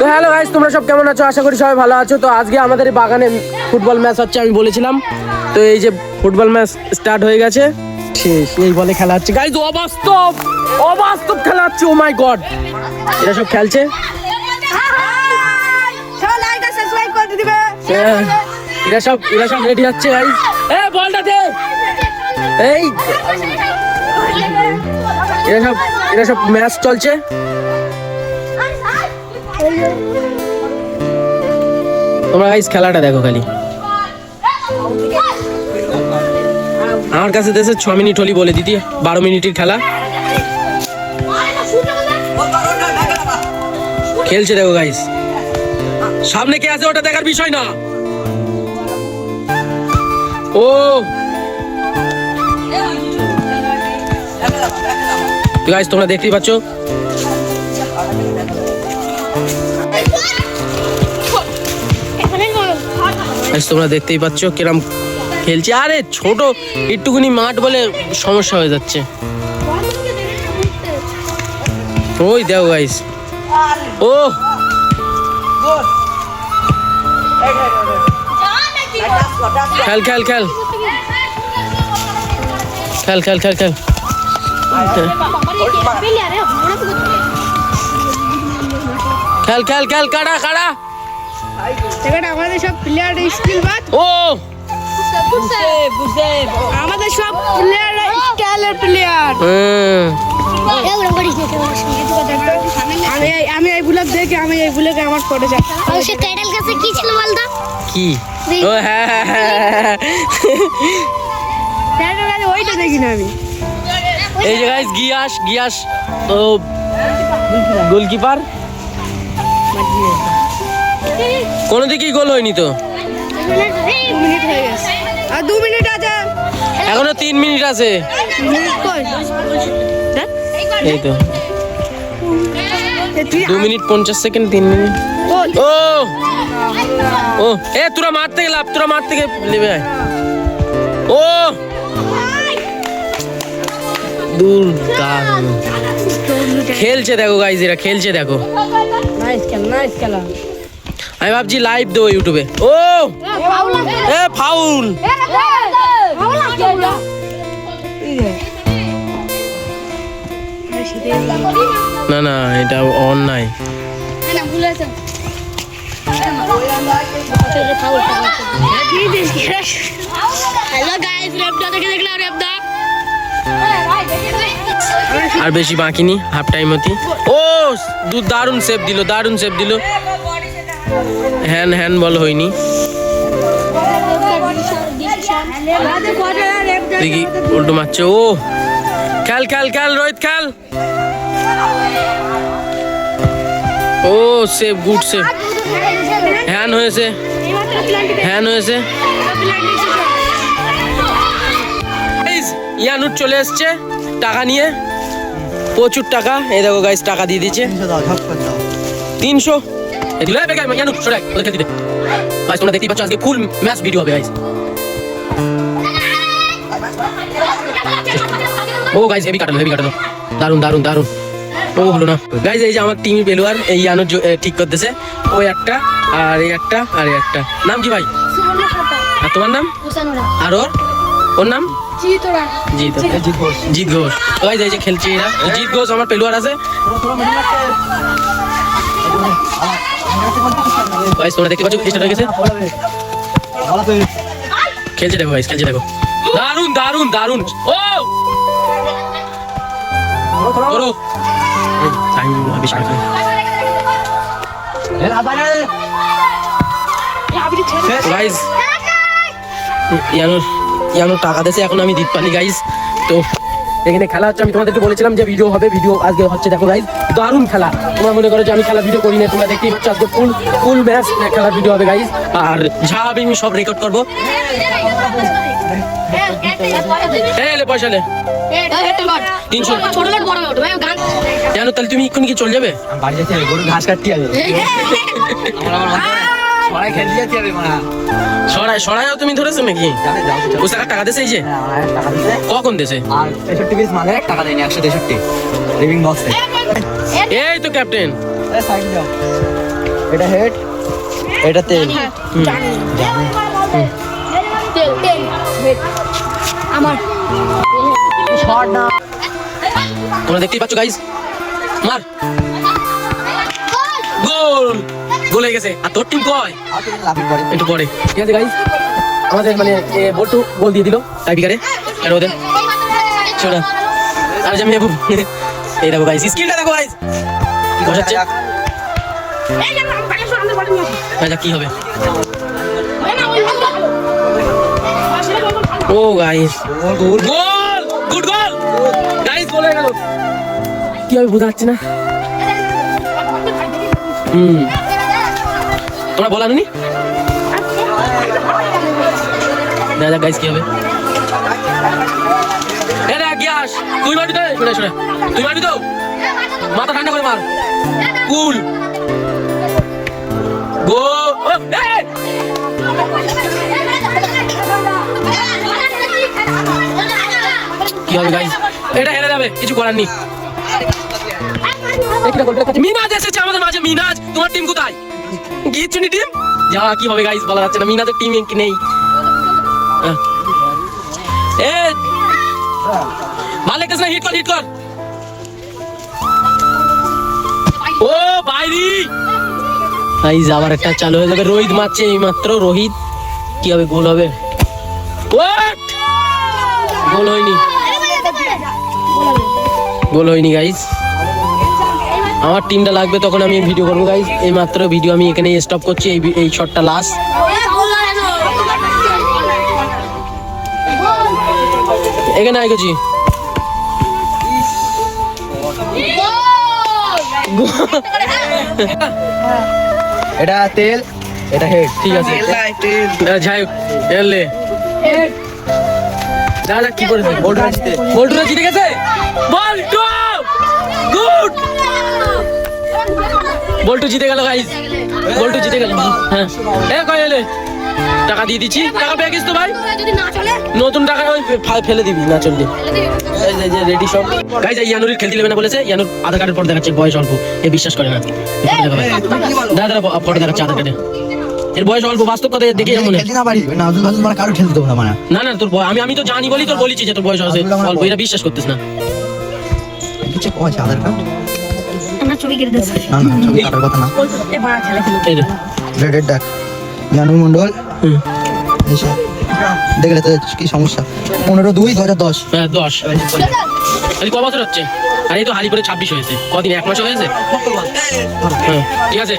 Hello guys, তোমরা সব কেমন আছো? আশা করি সবাই ভালো আছো। তো আজকে আমাদের এই বাগানে ফুটবল ম্যাচ হচ্ছে, আমি বলেছিলাম। তো এই যে ফুটবল ম্যাচ স্টার্ট হয়ে গেছে, শেষ। এই বলে খেলা হচ্ছে গাইস, অবাস্তব অবাস্তব খেলা হচ্ছে। ও মাই গড, এরা সব খেলছে। এরা সব রেডি হচ্ছে গাইস। এ বলটা দে। এই এরা সব ম্যাচ চলছে। তোমরা গাইস খেলাটা দেখো খালি। আমার কাছে দেশে 6 মিনিট হলি বলে দিতি, 12 মিনিটের খেলা খেলছে। দেখো গাইস, সামনে কে আছে ওটা দেখার বিষয় না। ও গাইস, তোমরা দেখতেই পাচ্ছ। তোমরা দেখতেই পাচ্ছ কিরম খেলছি। আরে ছোট একটুকুনি মাঠ বলে সমস্যা হয়ে যাচ্ছে। ওই দেখো গাইস, ও খেল খেল খেল খেল খেল খেল খেল খেল খেল খেল কাড়া কাড়া। আমাদের সব প্লেয়ার স্কিল বাদ। ও আমাদের সব প্লেয়ার স্টাইলের প্লেয়ার। আমি এই ব্লগ দেখে আমার পড়ে যায়। সে ক্যাডেল কাছে কি ছিল বলতো? কি? ও হ্যাঁ হ্যাঁ হ্যাঁ, ওইটা দেখি না আমি। এই যে গাইস, গিয়াস ও গোলকিপার। কোন দিকেই গোল হয়নি তো। 2 মিনিট হয়ে গেছে, আর 2 মিনিট আছে। এখনো 3 মিনিট আছে। এই তো 2 মিনিট 50 সেকেন্ড, 3 মিনিট। ও ও এ তোরা মার থেকে লাভ, তোরা মার থেকে নেবে। ও দূর খেলছে দেখো গাইস, এরা খেলছে দেখো। নাইস খেলা। আমি ভাবছি লাইভ দেবো ইউটিউবে। ও এ ফাউল। না না, এটা অন্যায়। আর বেশি বাকি নি, হাফ টাইম হতি। ও দারুণ সেভ দিল। হ্যান্ড বল হয়নি। দেখি উল্টো মারছে। ও খেল খেল খেল রোহিত খেল। ও সেভ, গুড সেভ। হ্যান্ড হয়েছে। ইয়ানুট চলে এসছে টাকা নিয়ে, প্রচুর টাকা। এই দেখো গাইস, টাকা দিয়ে দিচ্ছে 300। তোমরা দেখতেই পাচ্ছ আজকে ফুল ম্যাচ ভিডিও হবে গাইস। ও গাইস, হেভি কাটালো। দারুন। ও হলো না গাইস। এই যে আমার টিমের পেলোয়ার এই ইয়ানুট ঠিক করতেছে। ওই একটা আর এই একটা আর এই একটা। নাম কি ভাই? আর তোমার নাম? আর ওর নাম জিৎ ঘোষ। গাইস এই যে খেলছে এরা, জিৎ ঘোষ আমার পেলোয়ার আছে। গাইস তোমরা দেখতে পাচ্ছ স্টার্ট হয়ে গেছে, খেলছে দেখো গাইস, খেলছে দেখো। দারুন। ও করো গাইস। ইয়ানুর টাকা দিয়েছে, এখন আমি দিতে পারি গাইস। তো এখানে খেলা হচ্ছে, আমি তোমাদেরকে বলেছিলাম যে ভিডিও হবে, ভিডিও আজকে হচ্ছে। দেখো গাইস, দারুণ খেলা। তোমরা মনে করো যে আমি খেলা ভিডিও করি না, তোমরা দেখতেই পাচ্ছ আজকে ফুল ম্যাচ খেলার ভিডিও হবে গাইস। আর যা হবে আমি সব রেকর্ড করবো। পয়সা নে 300। জানো তাহলে তুমি এক্ষুনি কি চলে যাবে? বাড়ি যাচ্ছি, গরু ঘাস কাটতে যাবে। সরাইও তুমি ধরেছো নাকি? টাকা দিয়েছে এই যে কখন দিয়েছে? টাকা দেয়নি, 163 লিভিং বক্সে। এই তো ক্যাপ্টেন। এটা হেড, এটা তেল। তেল তেল হেড আমার শট না। তোমরা দেখতেই পাচ্ছ গাইস, মার গোল, গোল হয়ে গেছে। আর তোর টিম কয়? একটু পরে, ঠিক আছে গাইস। আমাদের মানে বল্টু গোল দিয়ে দিল টাইপিকারে, আর ওদের শোনা আর যে মেহবুব, এই দেখো গাইস, স্কিলটা দেখো গাইস, কি বসাচ্ছে। আচ্ছা কি হবে? ও গাইস, গোল, গুড গোল গাইস, গোল হয়ে গেল। কি হবে বোঝা যাচ্ছে না। তোমরা বলা নি দেখা যাক গাইস কি হবে। গ্যাস তুই মারবি তো, শোনা শোনা, তুই মারবি তো, মাথা ঠান্ডা করে মার। কুল গো, কি হবে গাইস? এটা হেরে যাবে, কিছু করার নেই। মিনাজ এসেছে আমাদের মাঝে। মিনাজ, তোমার টিম কোথায়? গিয়েছুনি টিম যা, কি হবে গাইস বলা যাচ্ছে না। মিনাজের টিম কি নেই। এ ভালো লাগতেছে না, হিট কর হিট কর। ও বাইরি গাইস, আবার একটা চালু হয়ে যাবে। রোহিত মারছে এই মাত্র, রোহিত কি হবে? গোল হবে? গোল হয়নি, গোল হয়নি গাইস। আমার টিমটা লাগবে তখন আমি ভিডিও করবো গাইস। এই মাত্র ভিডিও আমি এখানে স্টপ করছি, এই শটটা লাস্ট। এখানে আই গেছি। এটা তেল, এটা হেড। ঠিক আছে যাই হোক, এলে দাদা কি করেছে? বল্টুরা জিতে গেছে। বল্টু গুড, বল্টু জিতে গেল গাইস, বল্টু জিতে গেল। হ্যাঁ এ কই এলে? টাকা দিয়ে দিচ্ছি, টাকা পেয়ে গেছিস তো ভাই? নতুন টাকা ওই ফেলে দিবি না চললে। রেডি সব গাইস। ইয়ানুরির খেলতে নেবে না বলেছে। ইয়ানুর আধার কার্ডের পর দেখাচ্ছে বয়স অল্প, এ বিশ্বাস করে না। দাদা ফটো দেখাচ্ছে আধার কার্ডে, এর বয়স অল্প। বাস্তব কথা দেখে মনে খেলতে না পারি না, মানে কারো খেলতে দেবো না মানে। না না, তোর আমি তো জানি বলি তোর বলেছি যে তোর বয়স আছে অল্প, এটা বিশ্বাস করতিস না। কিছু আছে আধার কার্ড? আমরা ছবি কেটে দিয়েছি। না না, ছবি কাটার কথা না। এ বড় খেলা খেলি। এই রে রেড ডাক জানু মন্ডল। এসে দেখলে তো কি সমস্যা। 15/2/2010। হ্যাঁ 10 আরে ক বছর হচ্ছে? আরে এই তো হারি করে 26 হয়েছে। কদিন, 1 মাস হয়েছে। হ্যাঁ ঠিক আছে,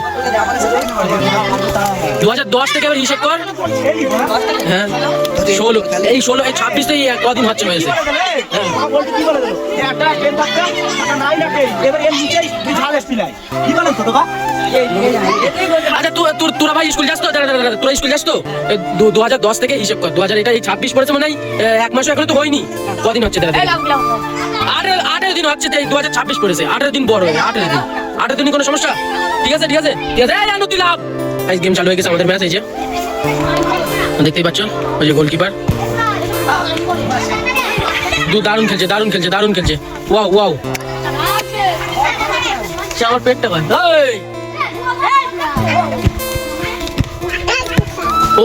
2010 থেকে আবার হিসাব কর। হ্যাঁ 16, এই 16 এই 26 তো এই কদিন হচ্ছে হয়েছে। আচ্ছা তোরা ভাই স্কুল যাস তো? তোরা স্কুল যাস তো? 2010 থেকে হিসাব কর। 2000 এটা এই 26 পড়েছে মানে 1 মাসও এখনো তো হয়নি। কদিন হচ্ছে? 18 দিন হচ্ছে। 2026 পড়েছে, 18 দিন বড় হয়ে, 18 দিন। 18 দিন কোনো সমস্যা? ঠিক আছে ঠিক আছে ঠিক আছে। এই আনু দিলাম গাইস, গেম চালু হয়ে গেছে আমাদের ম্যাচ। এই যে দেখতেই পাচ্ছ, ওই যে গোলকিপার দারুণ খেলছে, দারুণ খেলছে, দারুণ খেলছে। ওয়াও ওয়াও, আমার পেটটা ভাই।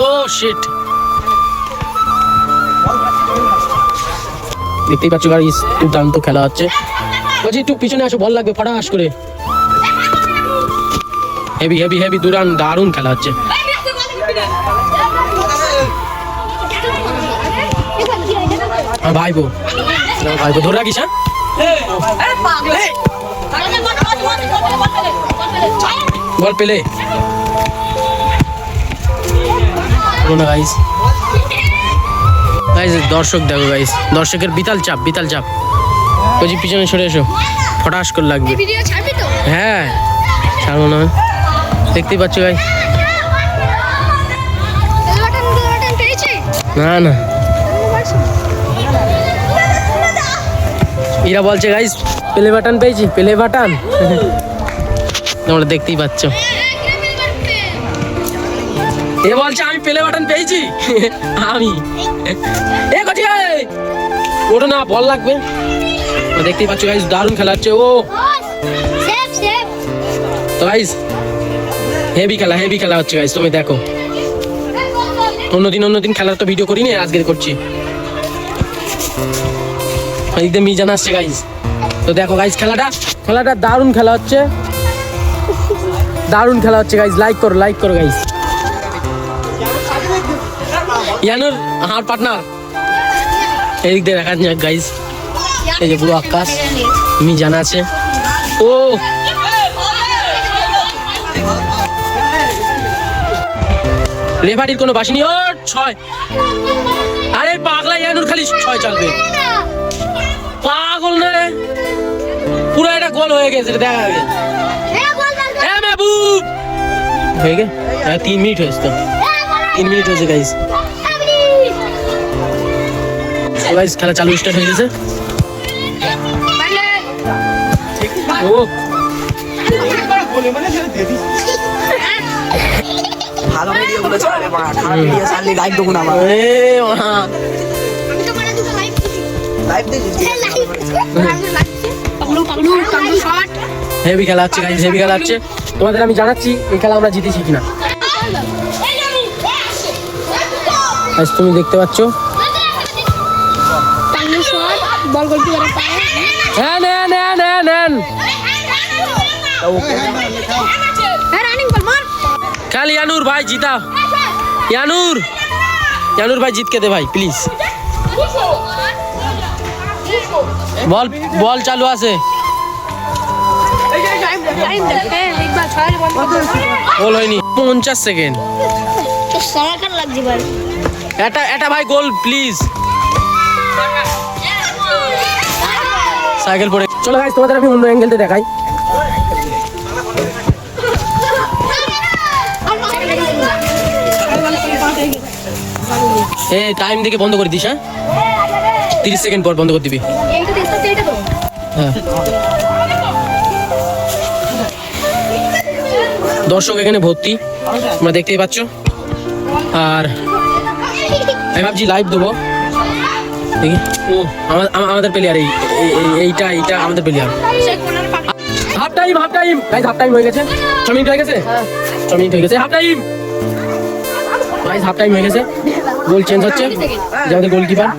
ও শিট, দেখতেই পাচ্ছ গাইস, দুর্দান্ত খেলা হচ্ছে। বলছি একটু পিছনে আসো, বল লাগবে ফটাস করে। হেভি হেভি হেভি দারুণ খেলা হচ্ছে। ভাইবো ভাইবো ধরে রাখিস। হ্যাঁ বল পেলে গাইস। গাইস দর্শক দেখো গাইস, দর্শকের বিতাল চাপ, বিতাল চাপ। বলছি পিছনে সরে এসো, ফটাস করে লাগবে। ভিডিও ছাড়বি তো? হ্যাঁ ছাড়বো না, দেখতেই পাচ্ছ গাইস। বাটন পেয়েছি না না, এরা বলছে গাইস প্লে বাটন পেয়েছি, প্লে বাটন। তোমরা দেখতেই পাচ্ছ, এ বলছে আমি প্লে বাটন পেয়েছি। আমি এ কচি ওটা না, বল লাগবে। দেখতেই পাচ্ছ গাইস, দারুণ খেলা হচ্ছে। ও সেভ সেভ তো গাইস হেভি খেলা হচ্ছে গাইস, তুমি দেখো। অন্যদিন খেলার তো ভিডিও করিনি, আজকে করছি। একদম মিজান আসছে গাইস। তো দেখো গাইস, খেলাটা দারুণ খেলা হচ্ছে গাইস। লাইক করো গাইস। ইয়ানুর আমার পার্টনার এদিক দিয়ে দেখা যাক গাইস। এই যে পুরো আকাশ, মিজান আছে। ও রেফারির কোনো বাসিনি। ও 6। আরে পাগলা ইয়ানুর, খালি 6 চলবে। পাগল না রে, পুরো একটা গোল হয়ে গেছে, দেখা যাবে। হ্যাঁ মাহবুব হয়ে গে 3 মিনিট হয়েছে তো, 3 মিনিট হয়েছে গাইস। গাইস খেলা চালু স্টার্ট হয়ে গেছে। ও ভালো ভিডিও গুলো ছাড়ে মা, খারাপ ভিডিও ছাড়লে লাইক দেবো না আমার। এ মা লাইক দিছি। হেভি খেলা হচ্ছে গাইস, হেভি খেলা হচ্ছে। তোমাদের আমি জানাচ্ছি এই খেলা আমরা জিতেছি কিনা। গাইস তুমি দেখতে পাচ্ছ, বল গোলকিপারের পায়ে। হ্যাঁ নেন রানিং বল মার। খেল ইয়ানুর ভাই, জিতা। ইয়ানুর ভাই জিত কে দে ভাই প্লিজ। বল চালু আছে। গোল হয়নি, 50 সেকেন্ড। সরাকার লাগছে ভাই। এটা ভাই গোল প্লিজ। সাইকেল পড়ে। চলো গাইস তোমাদের আমি অন্য অ্যাঙ্গেলতে দেখাই। এই টাইম দেখে বন্ধ করে দিস। হ্যাঁ 30 সেকেন্ড পর বন্ধ করে দিবি। হ্যাঁ দর্শক এখানে ভর্তি, তোমরা দেখতেই পাচ্ছ। আর আমি ভাবছি লাইভ দেবো। দেখি ও আমাদের প্লেয়ার, এইটা আমাদের player. Half time guys, half time হয়ে গেছে। 6 মিনিট হয়ে গেছে, 6 মিনিট হয়ে গেছে। Half time guys, half time হয়ে গেছে। গোল চেঞ্জ হচ্ছে, যে আমাদের গোলকিপার।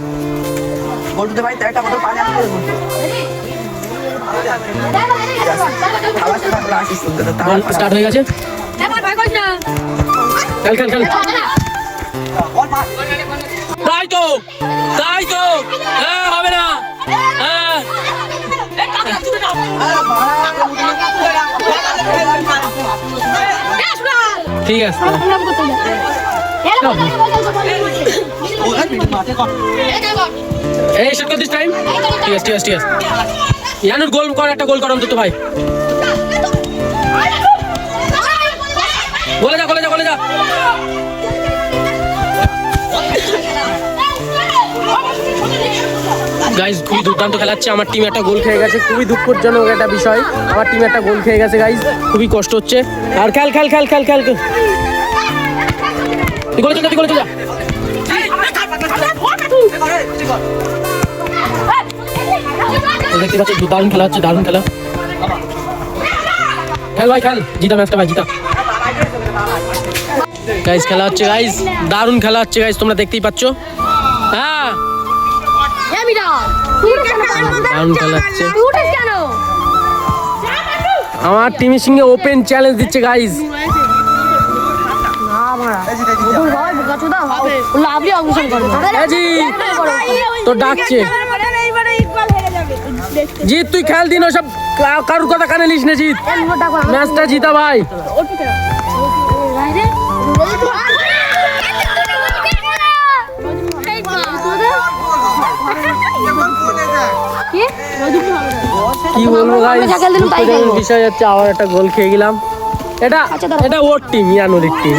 বল দিতে ভাই, একটা বড় পানি আনতে বল। গোল স্টার্ট হয়ে গেছে। খেল তাই তো হ্যাঁ, হবে না। হ্যাঁ ঠিক আছে। এই শুট করছিস টাইম। ঠিক আছে। ইয়ানুর গোল কর, একটা গোল কর অন্তত ভাই। গোলে যা গাইজ খুবই দুর্দান্ত খেলাচ্ছে। আমার টিম একটা গোল খেয়ে গেছে, খুবই দুঃখজনক একটা বিষয়। আমার টিম একটা গোল খেয়ে গেছে গাইজ, খুবই কষ্ট হচ্ছে। আর খেল তুই গোলে চলে যা। দেখতে পাচ্ছি দারুণ খেলা হচ্ছে, দারুণ খেলা। খেল ভাই খেল, জিতা ম্যাচটা ভাই, জিতা। গাইজ খেলা হচ্ছে গাইজ, দারুণ খেলা হচ্ছে গাইজ, তোমরা দেখতেই পাচ্ছ। হ্যাঁ দারুণ খেলা হচ্ছে। আমার টিমের সঙ্গে ওপেন চ্যালেঞ্জ দিচ্ছে গাইজ। তো ডাকছে জিত, তুই খেল দিন, ওসব কারুর কথা কানে নিস না। জিত, ম্যাচটা জিতা ভাই। কি বলবো গাইস, বিষয় হচ্ছে আবার একটা গোল খেয়ে গেলাম। এটা ওর টিম, ইয়ানুরের টিম,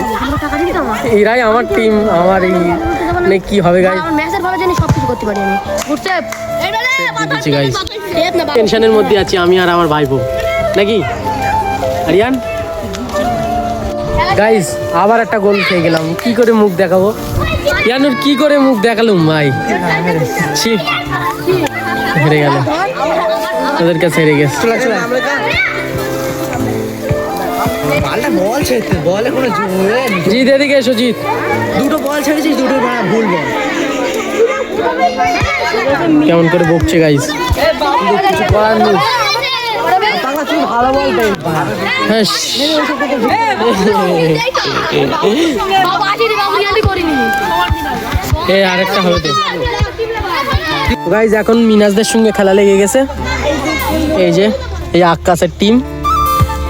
এরাই আমার টিম। আমার এই মানে কি হবে গাইস, টেনশনের মধ্যে আছি আমি আর আমার ভাইপো নাকি আরিয়ান। গাইস আবার একটা গোল খেয়ে গেলাম, কি করে মুখ দেখাবো ইয়ানুর, কি করে মুখ দেখালুম ভাই। ছি, হেরে গেল, ওদের কাছে হেরে গেছে। মালটা বল ছেড়ে বলে কোনো জোরে জিৎ এদিকে এসো জিৎ। দুটো বল ছেড়েছিস দুটো ভুল বল কেমন করে বকছে গাইস। কিছু করার নেই বাংলা তুই ভালো বল দে হ্যাঁ এ আরেকটা হবে তো গাইস। এখন মিনাজদের সঙ্গে খেলা লেগে গেছে। এই যে এই আকাশের টিম,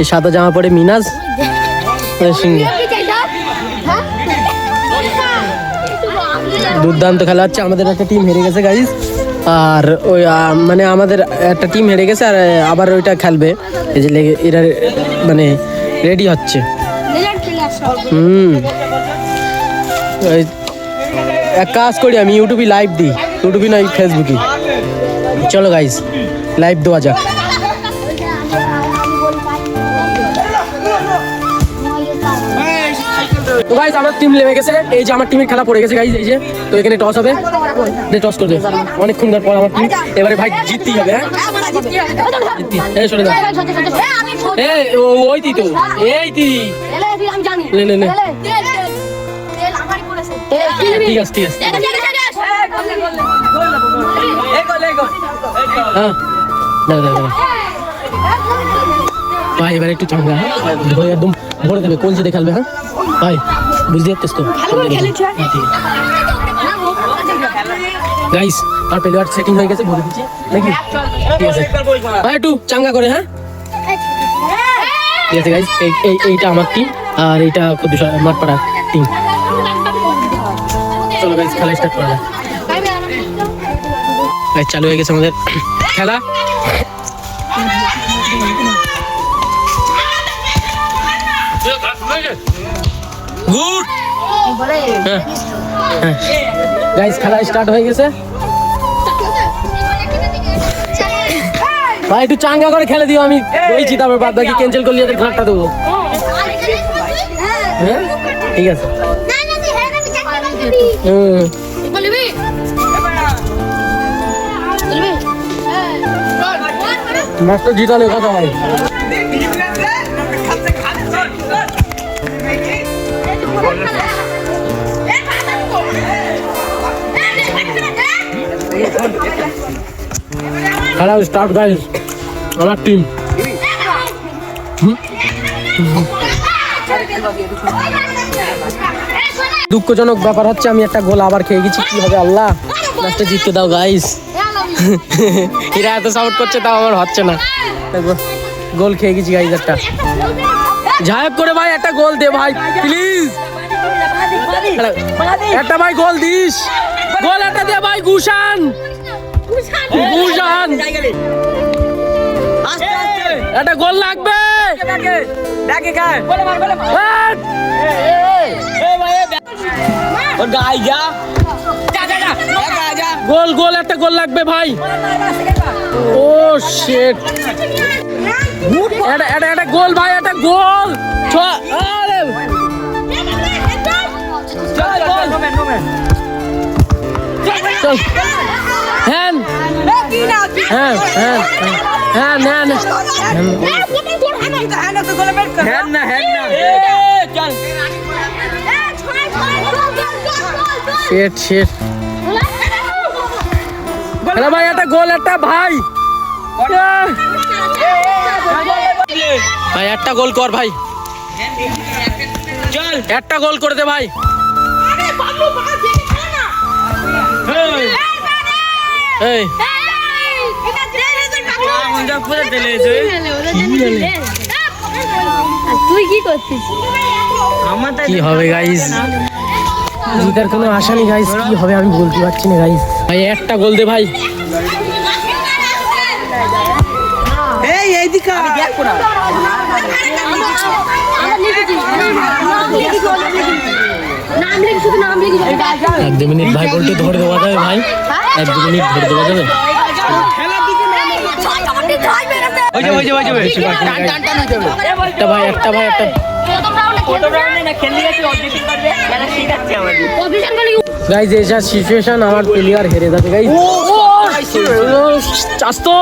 এই সাদা জামা পরে মিনাজ এর সঙ্গে দুর্দান্ত খেলা হচ্ছে। আমাদের একটা টিম হেরে গেছে গাইস, আর ওই মানে আমাদের একটা টিম হেরে গেছে আর আবার ওইটা খেলবে। এই যে এরা মানে রেডি হচ্ছে। ওই এক কাজ করি আমি ইউটিউবে লাইভ দিই, ইউটিউবে নয় ফেসবুকে। চলো গাইস লাইভ দেওয়া যাক। তো গাইস আমার টিম নেমে গেছে। এই যে আমার টিমের খেলা পড়ে গেছে গাইস। এই যে তো এখানে টস হবে, টস করবে অনেকক্ষণ পর আমার টিম। এবারে ভাই জিততেই হবে। হ্যাঁ এই সরে দাও। এই ওই তুই তো এই তুই নে নে নে ঠিক আছে ঠিক আছে। হ্যাঁ দাও দাও দাও ভাই এবার একটু চাঙ্গা ধরে একদম ভরে দেবে কোন যে খেলবে। হ্যাঁ ভাই বুঝতে পারছিস তো গাইস আর প্লেয়ার সেটিং হয়ে গেছে বলে দিচ্ছি নাকি। ঠিক আছে ভাই একটু চাঙ্গা করে। হ্যাঁ ঠিক আছে গাইস। এইটা আমার টিম আর এইটা খুদ্দুস মাঠপাড়া টিম। চলো গাইস খেলা স্টার্ট করা যাক। গাইস চালু হয়ে গেছে আমাদের খেলা। গুড গাইস খেলা স্টার্ট হয়ে গেছে। ভাই একটু চাঙ্গা করে খেলে দিও, আমি বলছি তারপর বাদ বাকি ক্যান্সেল করলে এদের ঘাটটা দেবো। হ্যাঁ ঠিক আছে। ম্যাচ তো জিতালে কথা ভাই। খেলা স্টার্ট গাইস আমার টিম। দুঃখজনক ব্যাপার হচ্ছে আমি একটা গোল আবার খেয়ে গেছি। কি হবে আল্লাহ, ম্যাচটা জিততে দাও গাইস। এরা এত সাপোর্ট করছে তাও আমার হচ্ছে না। গোল খেয়ে গেছি গাইস একটা। যাই হোক করে ভাই একটা গোল দে ভাই প্লিজ, একটা ভাই গোল দিস, গোল একটা দে ভাই। গুশান গুশান একটা গোল লাগবে। গোল গোল একটা গোল লাগবে ভাই। ও শিট, একটা গোল ভাই, একটা গোল। চল হ্যাঁ হ্যাঁ হ্যাঁ হ্যাঁ না না শেট শেট। আরে ভাই একটা গোল একটা ভাই, ভাই একটা গোল কর ভাই, চল একটা গোল করে দে ভাই। এই তুই কি করছিস? কি হবে গাইস, জিতার কোনো আশা নেই গাইস। কি হবে আমি বলতে পারছি না গাইস। ভাই একটা গোল দে ভাই। এই এইদিকে আমি দেখব না। এক দু মিনিট ভাই বলতে ধরে দেওয়া যাবে ভাই, এক দু মিনিট ধরে দেওয়া যাবে। একটা ভাই একটা ভাই একটা গাইস, এই যা সিচুয়েশন আমার প্লেয়ার হেরে যাবে গাইস। চাস্তো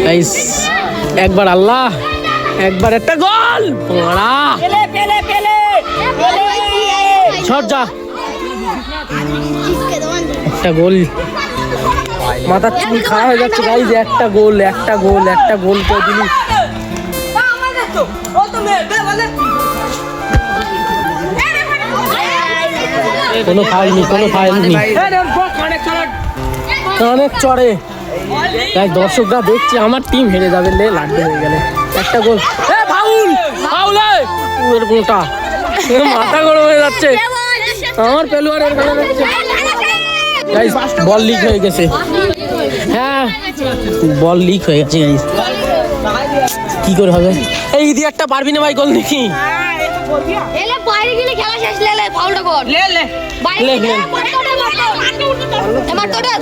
গাইস একবার আল্লাহ, একবার একটা গোল। ওরা সর যা, একটা গোল। মাথার চুল খারাপ হয়ে যাচ্ছে গাইস। একটা গোল, একটা গোল, একটা গোল করে দিলি। কোনো ফাউল নেই, কোনো ফাউল নেই। অনেক চড়ে গাইস, দর্শকরা দেখছে আমার টিম হেরে যাবে, লে লাগবে হয়ে গেলে। একটা গোল, ফাউল ফাউল, এর গোটা মাথা গরম হয়ে যাচ্ছে আমার। পেলুয়ারের খেলা দেখছে গাইস, বল লিক হয়ে গেছে। হ্যাঁ বল লিক হয়ে গেছে গাইস, কি করে হবে? এই দিয়ে একটা পারবি না ভাই গোল দেখি। এলে বাইরে গেলে খেলা শেষ, লে ফাউলটা কর, লে বাইরে লে, লে। এবার তোটা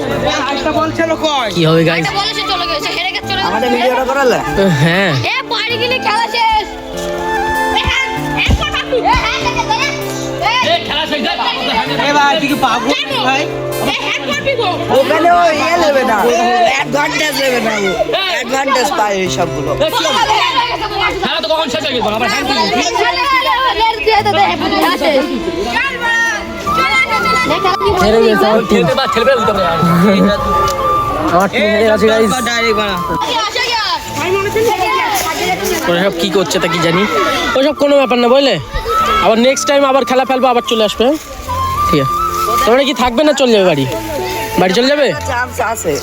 কি হবে গাইস? বলে সে চলে গেছে, হেরে গেছে, চলে গেছে। আমাদের ভিডিওটা করালে হ্যাঁ এ বাইরে গেলে খেলা শেষ। ওখানে ও ইয়ে নেবে না, অ্যাডভান্টেজ নেবে না, ও অ্যাডভান্টেজ পায় এই সবগুলো। খেলা তো কখন শেষ হয়ে গেছে আবার? হ্যাঁ হেরে গেছে আমার টিম। আমার টিম হেরে গেছে গাইস। ওসব কি করছে তা কি জানি, ওসব কোনো ব্যাপার না বুঝলে। আবার নেক্সট টাইম আবার খেলা ফেলবো, আবার চলে আসবে। ঠিক আছে, তোমরা কি থাকবে না চলে যাবে বাড়ি? বাড়ি চলে যাবে? চান্স আছে।